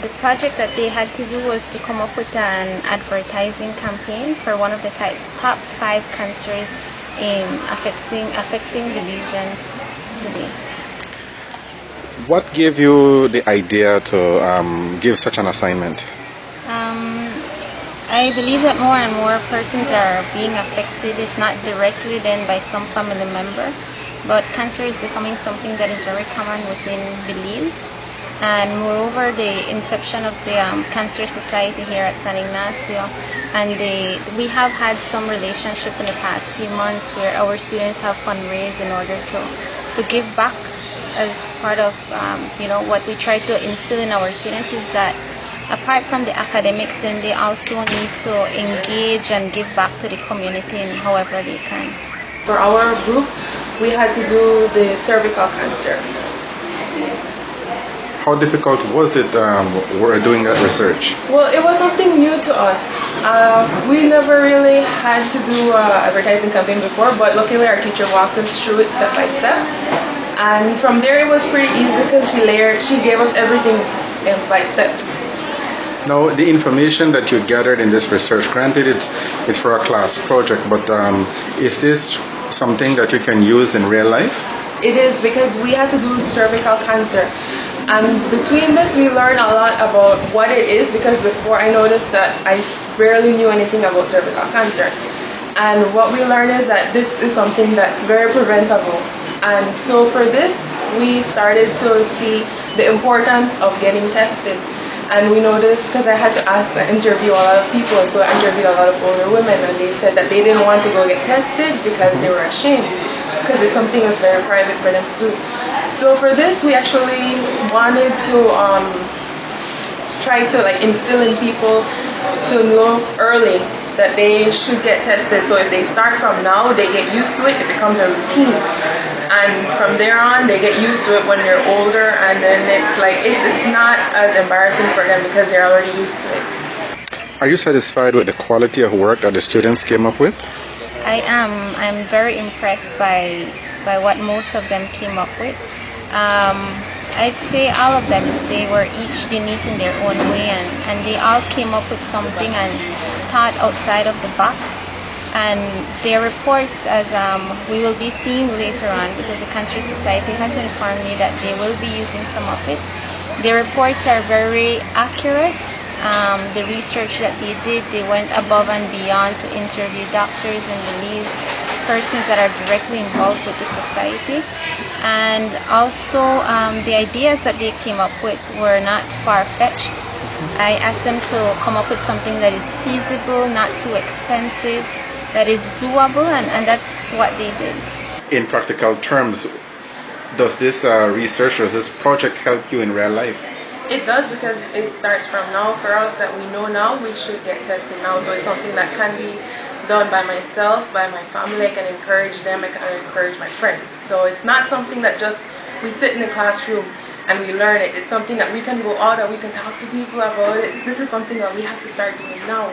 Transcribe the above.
The project that they had to do was to come up with an advertising campaign for one of the top 5 cancers affecting the lesions today. What gave you the idea to give such an assignment? I believe that more and more persons are being affected, if not directly, then by some family member. But cancer is becoming something that is very common within Belize. And moreover, the inception of the Cancer Society here at San Ignacio, and we have had some relationship in the past few months where our students have fundraised in order to give back as part of what we try to instill in our students is that apart from the academics, then they also need to engage and give back to the community in however they can. For our group, we had to do the cervical cancer. How difficult was it doing that research? Well, it was something new to us. We never really had to do an advertising campaign before, but luckily our teacher walked us through it step by step. And from there it was pretty easy because she gave us everything by steps. Now, the information that you gathered in this research, granted it's for a class project, but is this something that you can use in real life? It is, because we had to do cervical cancer. And between this, we learned a lot about what it is, because before I noticed that I barely knew anything about cervical cancer. And what we learned is that this is something that's very preventable. And so for this, we started to see the importance of getting tested. And we noticed, because I had to interview a lot of people, and so I interviewed a lot of older women, and they said that they didn't want to go get tested because they were ashamed, because it's something that's very private for them to do. So for this, we actually wanted to try to instill in people to know early that they should get tested. So if they start from now, they get used to it, it becomes a routine. And from there on, they get used to it when they're older, and then it's not as embarrassing for them because they're already used to it. Are you satisfied with the quality of work that the students came up with? I am. I'm very impressed by what most of them came up with. I'd say all of them, they were each unique in their own way, and they all came up with something and thought outside of the box. And their reports, as we will be seeing later on, because the Cancer Society has informed me that they will be using some of it. Their reports are very accurate. The research that they did, they went above and beyond to interview doctors and Belize, persons that are directly involved with the society. And also the ideas that they came up with were not far-fetched. I asked them to come up with something that is feasible, not too expensive, that is doable, and that's what they did. In practical terms, does this research, does this project help you in real life? It does, because it starts from now. For us that we know now, we should get tested now. So it's something that can be done by myself, by my family. I can encourage them, I can encourage my friends. So it's not something that just we sit in the classroom and we learn it. It's something that we can go out and we can talk to people about it. This is something that we have to start doing now.